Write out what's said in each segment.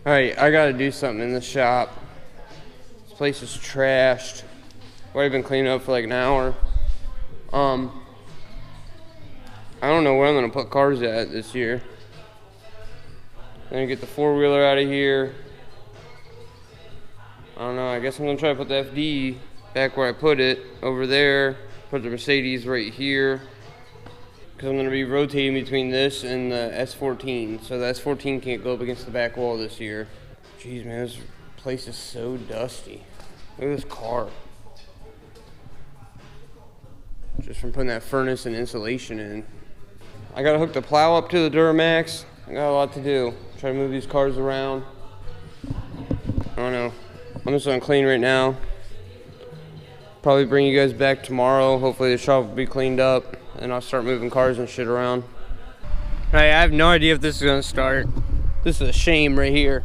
Alright, I gotta do something in the shop. This place is trashed. I've already been cleaning up for like an hour. I don't know where I'm gonna put cars at this year. I'm gonna get the four-wheeler out of here. I don't know, I guess I'm gonna try to put the FD back where I put it, over there. Put the Mercedes right here. Because I'm gonna be rotating between this and the S14. So the S14 can't go up against the back wall this year. Jeez, man, this place is so dusty. Look at this car. Just from putting that furnace and insulation in. I gotta hook the plow up to the Duramax. I got a lot to do. Try to move these cars around. I don't know. I'm just gonna clean right now. Probably bring you guys back tomorrow. Hopefully the shop will be cleaned up and I'll start moving cars and shit around. Hey, I have no idea if this is gonna start. This is a shame right here.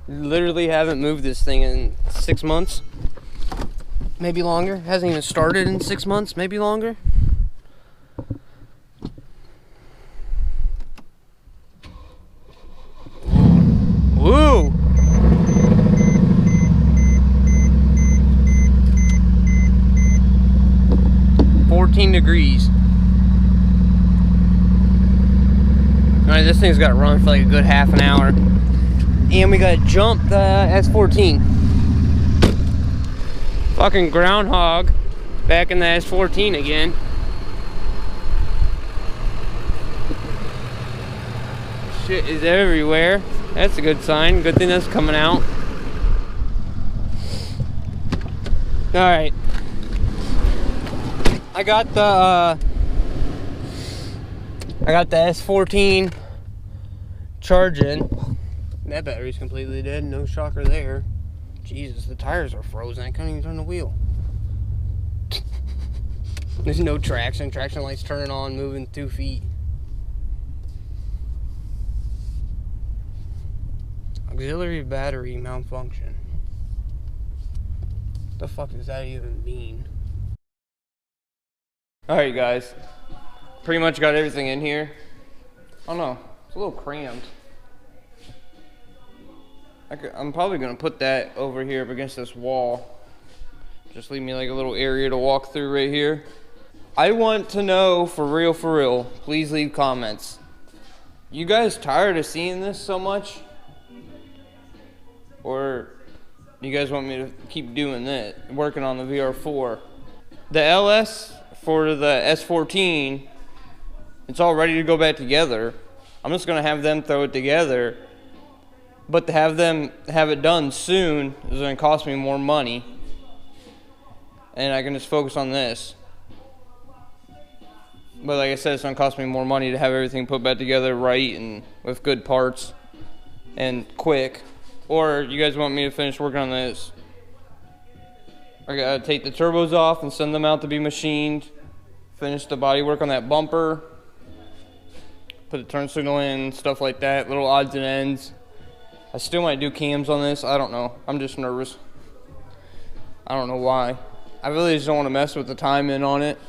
Literally haven't moved this thing in 6 months. Maybe longer. Hasn't even started in 6 months, maybe longer. Woo! degrees. Alright, this thing's got to run for like a good half an hour. And we got to jump the S14. Fucking groundhog back in the S14 again. Shit is everywhere. That's a good sign. Good thing that's coming out. Alright. I got the S14 charging. That battery's completely dead. No shocker there. Jesus, the tires are frozen. I can't even turn the wheel. There's no traction. Traction light's turning on, moving 2 feet. Auxiliary battery malfunction. What the fuck does that even mean? Alright guys, pretty much got everything in here. I don't know, it's a little cramped. I'm probably going to put that over here up against this wall. Just leave me like a little area to walk through right here. I want to know, for real, please leave comments. You guys tired of seeing this so much? Or you guys want me to keep doing that, working on the VR4? The LS for the S14, it's all ready to go back together. I'm just gonna have them throw it together, but to have them have it done soon is gonna cost me more money, and I can just focus on this. But like I said, it's gonna cost me more money to have everything put back together right and with good parts and quick. Or you guys want me to finish working on this? I gotta take the turbos off and send them out to be machined. Finish the body work on that bumper. Put the turn signal in, stuff like that. Little odds and ends. I still might do cams on this. I don't know. I'm just nervous. I don't know why. I really just don't want to mess with the timing on it.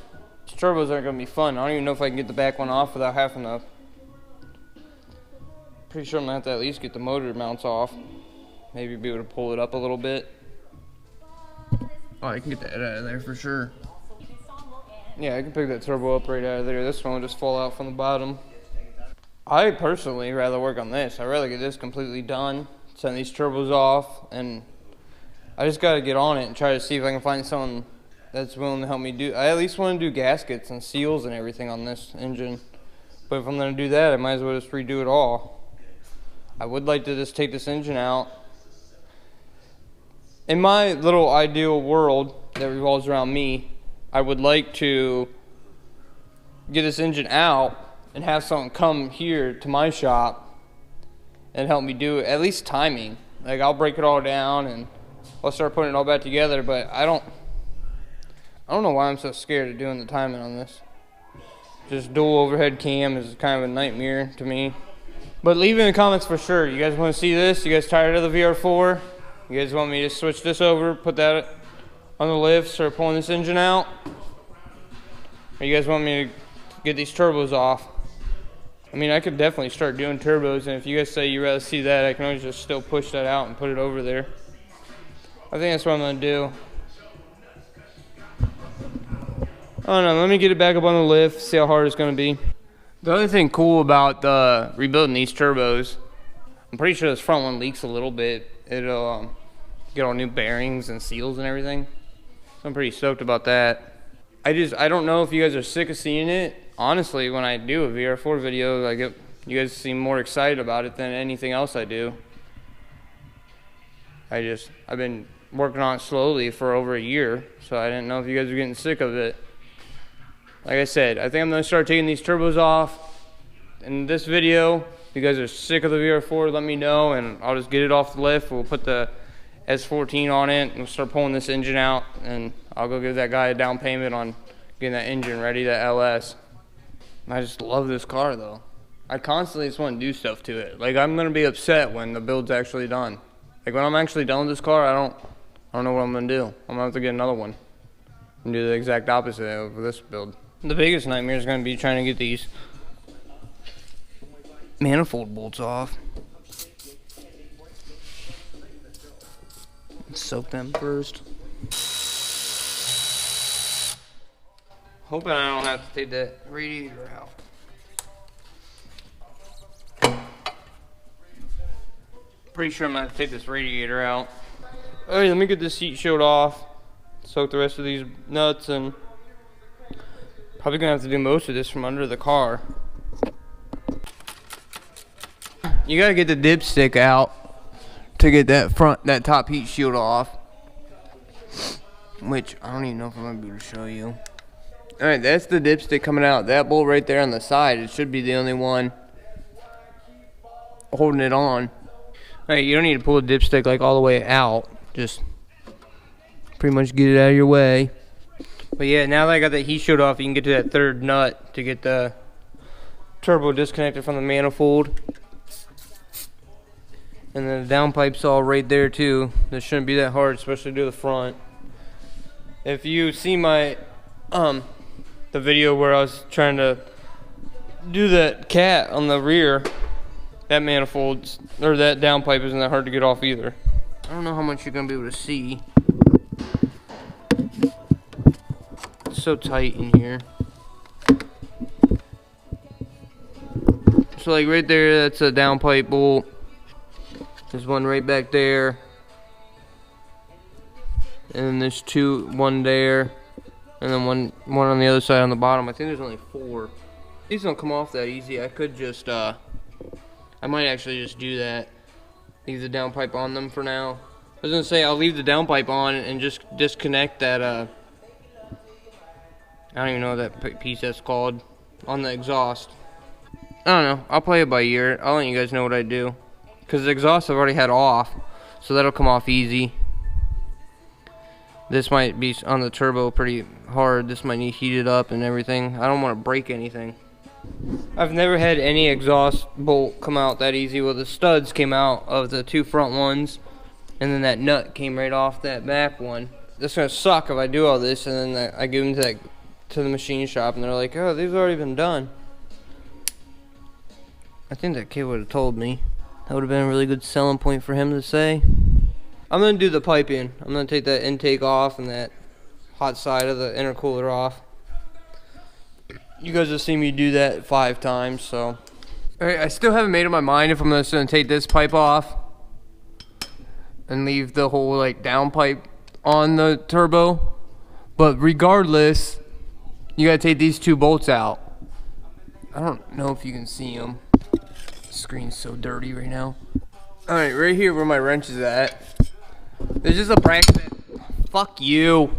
These turbos aren't gonna be fun. I don't even know if I can get the back one off without having to. Pretty sure I'm gonna have to at least get the motor mounts off. Maybe be able to pull it up a little bit. Oh, I can get that out of there for sure. Yeah, I can pick that turbo up right out of there. This one will just fall out from the bottom. I personally rather work on this. I'd rather get this completely done, send these turbos off, and I just gotta get on it and try to see if I can find someone that's willing to help me do. I at least want to do gaskets and seals and everything on this engine. But if I'm gonna do that, I might as well just redo it all. I would like to just take this engine out. In my little ideal world that revolves around me, I would like to get this engine out and have someone come here to my shop and help me do it, at least timing. Like, I'll break it all down and I'll start putting it all back together, but I don't know why I'm so scared of doing the timing on this. Just dual overhead cam is kind of a nightmare to me. But leave in the comments for sure. You guys want to see this? You guys tired of the VR4? You guys want me to switch this over, put that on the lift, start pulling this engine out? Or you guys want me to get these turbos off? I mean, I could definitely start doing turbos, and if you guys say you'd rather see that, I can always just still push that out and put it over there. I think that's what I'm gonna do. I don't know, let me get it back up on the lift, see how hard it's gonna be. The other thing cool about rebuilding these turbos, I'm pretty sure this front one leaks a little bit. It'll get all new bearings and seals and everything. So I'm pretty stoked about that. I don't know if you guys are sick of seeing it. Honestly, when I do a VR4 video, you guys seem more excited about it than anything else I do. I've been working on it slowly for over a year, so I didn't know if you guys were getting sick of it. Like I said, I think I'm gonna start taking these turbos off in this video. If you guys are sick of the VR4, let me know, and I'll just get it off the lift. We'll put the S14 on it, and we'll start pulling this engine out, and I'll go give that guy a down payment on getting that engine ready, that LS. I just love this car, though. I constantly just want to do stuff to it. Like, I'm gonna be upset when the build's actually done. Like, when I'm actually done with this car, I don't know what I'm gonna do. I'm gonna have to get another one and do the exact opposite of this build. The biggest nightmare is going to be trying to get these manifold bolts off. Soak them first. Hoping I don't have to take that radiator out. Pretty sure I'm going to have to take this radiator out. Alright, let me get this heat shield off. Soak the rest of these nuts, and probably gonna have to do most of this from under the car. You gotta get the dipstick out to get that top heat shield off. Which, I don't even know if I'm gonna be able to show you. Alright, that's the dipstick coming out. That bolt right there on the side, it should be the only one holding it on. Alright, you don't need to pull the dipstick like all the way out. Just pretty much get it out of your way. But yeah, now that I got that heat shield off, you can get to that third nut to get the turbo disconnected from the manifold. And then the downpipe's all right there too. This shouldn't be that hard, especially to the front. If you see my the video where I was trying to do that cat on the rear, that manifold or that downpipe isn't that hard to get off either. I don't know how much you're gonna be able to see. So tight in here. So like right there, that's a downpipe bolt. There's one right back there, and then there's one there, and then one on the other side on the bottom. I think there's only 4. These don't come off that easy. I could just I might actually just do that. Leave the downpipe on them for now. I was gonna say I'll leave the downpipe on and just disconnect that I don't even know what that piece that's called on the exhaust. I don't know. I'll play it by ear. I'll let you guys know what I do. Because the exhaust I've already had off, so that'll come off easy. This might be on the turbo pretty hard. This might need heated up and everything. I don't want to break anything. I've never had any exhaust bolt come out that easy. Well, the studs came out of the 2 front ones, and then that nut came right off that back one. That's gonna suck if I do all this and then I give them to the machine shop and they're like, oh, these have already been done. I think that kid would have told me. That would have been a really good selling point for him to say. I'm gonna do the piping. I'm gonna take that intake off and that hot side of the intercooler off. You guys have seen me do that 5 times, so. Alright, I still haven't made up my mind if I'm just gonna take this pipe off and leave the whole like down pipe on the turbo. But regardless, you gotta take these 2 bolts out. I don't know if you can see them. The screen's so dirty right now. Alright, right here where my wrench is at, there's just a bracket that, fuck you.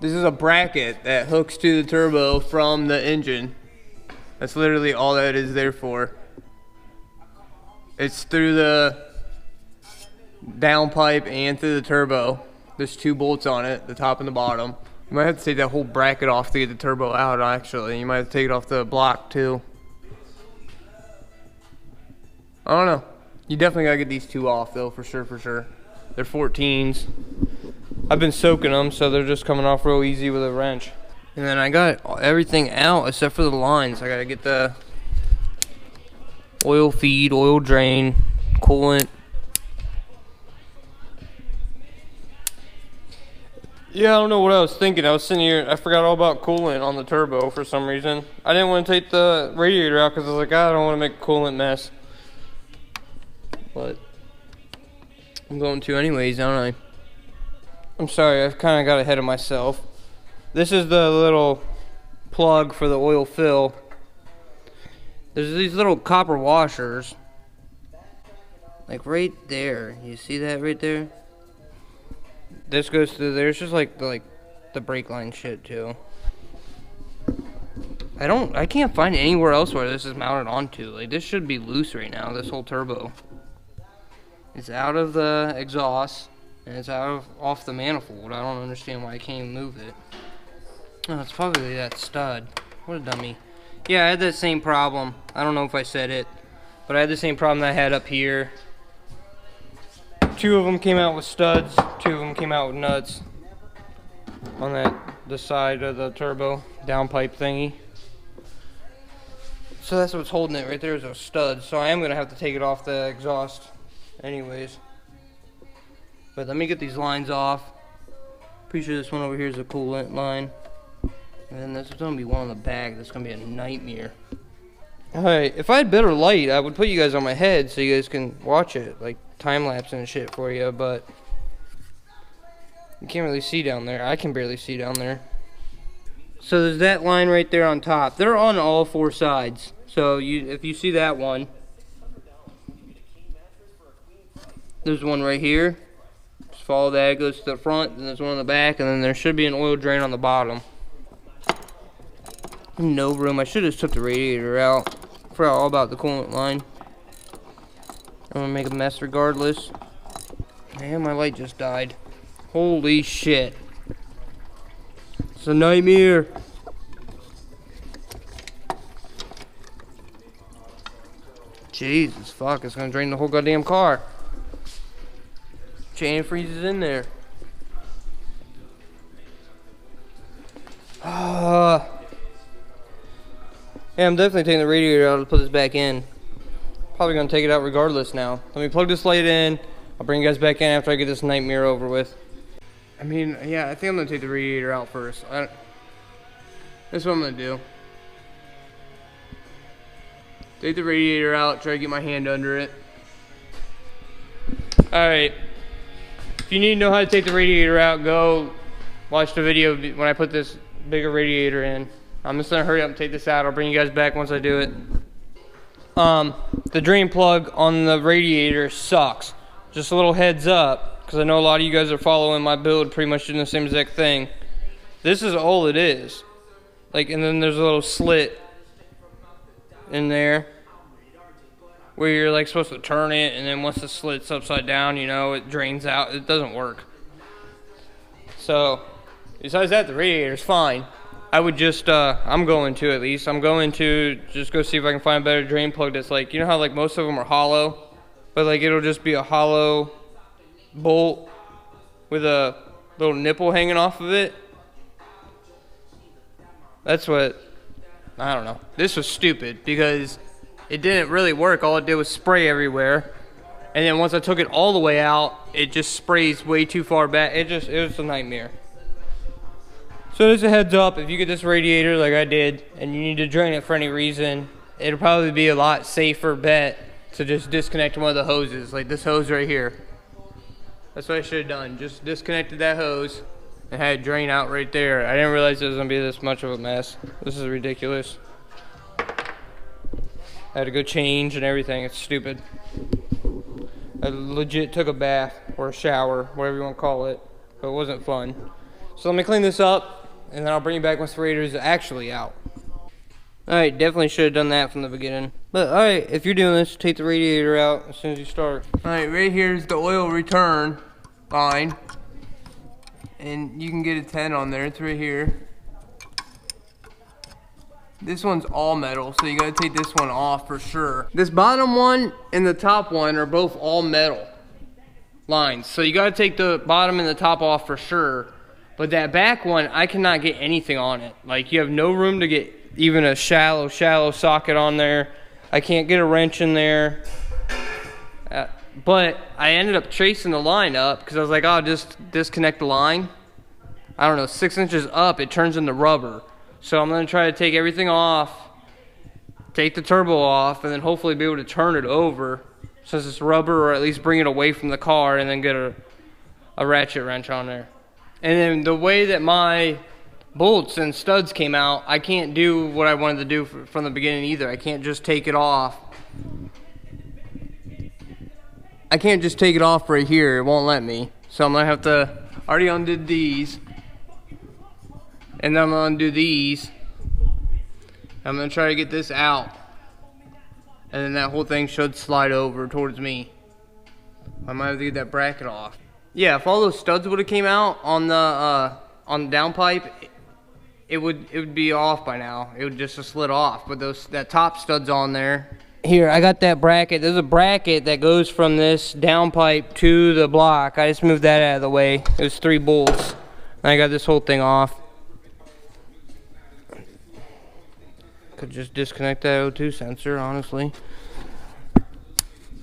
This is a bracket that hooks to the turbo from the engine. That's literally all that it is there for. It's through the downpipe and through the turbo. There's 2 bolts on it, the top and the bottom. You might have to take that whole bracket off to get the turbo out, actually. You might have to take it off the block, too. I don't know. You definitely gotta get these 2 off, though, for sure, for sure. They're 14s. I've been soaking them, so they're just coming off real easy with a wrench. And then I got everything out except for the lines. I gotta get the oil feed, oil drain, coolant. Yeah, I don't know what I was thinking. I was sitting here, I forgot all about coolant on the turbo for some reason. I didn't want to take the radiator out because I was like, I don't want to make a coolant mess. But I'm going to anyways, don't I? I'm sorry, I've kind of got ahead of myself. This is the little plug for the oil fill. There's these little copper washers. Like right there. You see that right there? This goes through there. It's just like the brake line shit too. I can't find anywhere else where this is mounted onto. Like, this should be loose right now, this whole turbo. It's out of the exhaust and it's off the manifold. I don't understand why I can't even move it. Oh, it's probably that stud. What a dummy. Yeah, I had that same problem. I don't know if I said it, but I had the same problem that I had up here. 2 of them came out with studs, 2 of them came out with nuts on the side of the turbo downpipe thingy. So that's what's holding it right there, is those studs. So I am gonna have to take it off the exhaust anyways. But let me get these lines off. Pretty sure this one over here is a coolant line. And then there's gonna be one on the back that's gonna be a nightmare. Alright, if I had better light, I would put you guys on my head so you guys can watch it, like time lapse and shit for you, but you can't really see down there. I can barely see down there. So there's that line right there on top. They're on all 4 sides. So if you see that one, there's one right here. Just follow that, it goes to the front, and there's one on the back, and then there should be an oil drain on the bottom. No room. I should have took the radiator out. Forgot all about the coolant line. I'm gonna make a mess regardless. Man, my light just died. Holy shit. It's a nightmare. Jesus fuck, it's gonna drain the whole goddamn car. Chain freezes in there. Yeah, I'm definitely taking the radiator out to put this back in. Probably gonna take it out regardless now. Let me plug this light in. I'll bring you guys back in after I get this nightmare over with. I mean, yeah, I think I'm gonna take the radiator out first. That's what I'm gonna do. Take the radiator out, try to get my hand under it. Alright. If you need to know how to take the radiator out, go watch the video when I put this bigger radiator in. I'm just gonna hurry up and take this out. I'll bring you guys back once I do it. The drain plug on the radiator sucks. Just a little heads up, because I know a lot of you guys are following my build, pretty much doing the same exact thing. This is all it is. Like, and then there's a little slit in there where you're like supposed to turn it, and then once the slit's upside down, you know, it drains out. It doesn't work. So, besides that, the radiator's fine. I would just, I'm going to at least. I'm going to just go see if I can find a better drain plug that's like, you know how like most of them are hollow? But like it'll just be a hollow bolt with a little nipple hanging off of it. That's what, I don't know. This was stupid because it didn't really work. All it did was spray everywhere. And then once I took it all the way out, it just sprays way too far back. It was a nightmare. So just a heads up, if you get this radiator like I did, and you need to drain it for any reason, it'll probably be a lot safer bet to just disconnect one of the hoses, like this hose right here. That's what I should have done, just disconnected that hose and had it drain out right there. I didn't realize it was gonna be this much of a mess. This is ridiculous. I had to go change and everything, it's stupid. I legit took a bath, or a shower, whatever you want to call it, but it wasn't fun. So let me clean this up, and then I'll bring you back once the radiator is actually out. Alright, definitely should have done that from the beginning. But alright, if you're doing this, take the radiator out as soon as you start. Alright, right here is the oil return line. And you can get a 10 on there, it's right here. This one's all metal, so you gotta take this one off for sure. This bottom one and the top one are both all metal lines. So you gotta take the bottom and the top off for sure. But that back one, I cannot get anything on it. Like, you have no room to get even a shallow socket on there. I can't get a wrench in there. But I ended up tracing the line up because I was like, oh, just disconnect the line. I don't know, 6 inches up, it turns into rubber. So I'm gonna try to take everything off, take the turbo off, and then hopefully be able to turn it over since it's rubber, or at least bring it away from the car and then get a ratchet wrench on there. And then the way that my bolts and studs came out, I can't do what I wanted to do from the beginning either. I can't just take it off. I can't just take it off right here. It won't let me. So I'm gonna have to, I already undid these. And then I'm gonna undo these. I'm gonna try to get this out. And then that whole thing should slide over towards me. I might have to get that bracket off. Yeah, if all those studs would have came out on the downpipe, it would be off by now. It would just have slid off. But that top stud's on there. Here, I got that bracket. There's a bracket that goes from this downpipe to the block. I just moved that out of the way. It was 3 bolts. And I got this whole thing off. Could just disconnect that O2 sensor, honestly.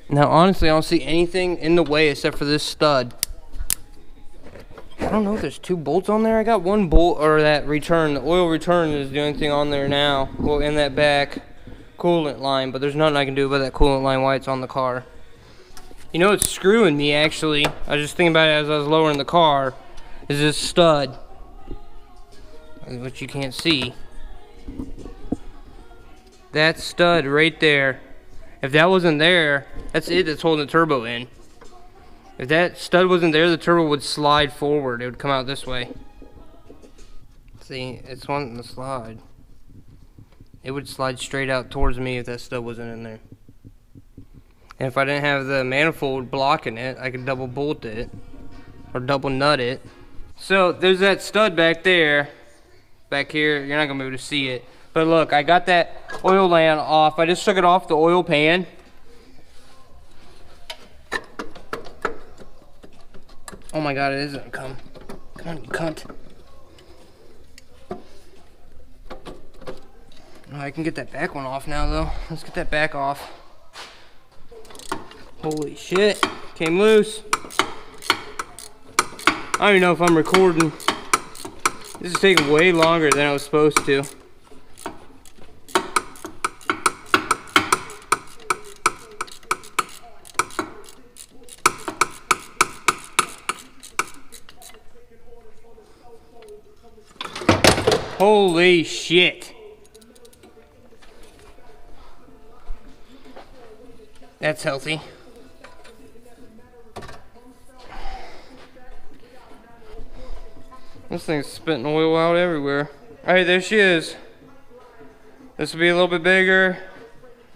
Now, honestly, I don't see anything in the way except for this stud. I don't know if there's 2 bolts on there. I got 1 bolt, or that return. The oil return is the only thing on there now. Well, in that back coolant line, but there's nothing I can do about that coolant line while it's on the car. You know what's screwing me, actually? I was just thinking about it as I was lowering the car. Is this stud, which you can't see. That stud right there. If that wasn't there, that's it that's holding the turbo in. If that stud wasn't there, the turbo would slide forward. It would come out this way. See, it's wanting to slide. It would slide straight out towards me if that stud wasn't in there. And if I didn't have the manifold blocking it, I could double bolt it. Or double nut it. So, there's that stud back there. Back here, you're not going to be able to see it. But look, I got that oil line off. I just took it off the oil pan. Oh my god, it isn't come. Come on, you cunt. Oh, I can get that back one off now, though. Let's get that back off. Holy shit. Came loose. I don't even know if I'm recording. This is taking way longer than I was supposed to. Holy shit. That's healthy. This thing's spitting oil out everywhere. Alright, there she is. This will be a little bit bigger.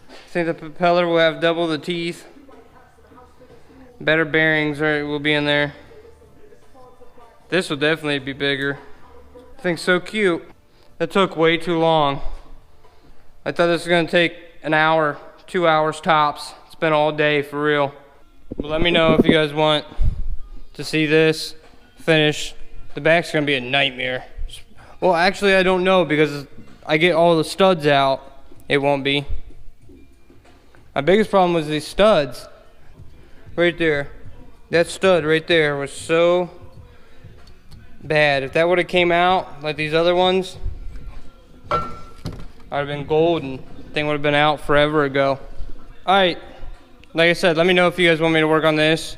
I think the propeller will have double the teeth. Better bearings will be in there. This will definitely be bigger. This thing's so cute. That took way too long. I thought this was gonna take an hour, 2 hours tops. It's been all day for real. But let me know if you guys want to see this finish. The back's gonna be a nightmare. Well, actually I don't know, because I get all the studs out. It won't be. My biggest problem was these studs. Right there. That stud right there was so bad. If that would have came out like these other ones, I'd have been golden. The thing would have been out forever ago. Alright, like I said, let me know if you guys want me to work on this.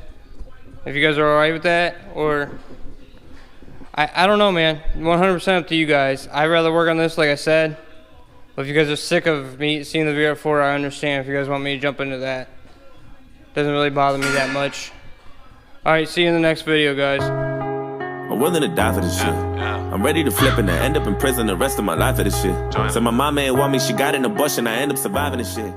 If you guys are alright with that, or I don't know, man. 100% up to you guys. I'd rather work on this, like I said. But if you guys are sick of me seeing the vr4, I understand if you guys want me to jump into that. Doesn't really bother me that much. Alright, see you in the next video, guys. I'm willing to die for this shit. I'm ready to flip and end up in prison the rest of my life for this shit. So my mama ain't want me, she got an abortion, I end up surviving this shit.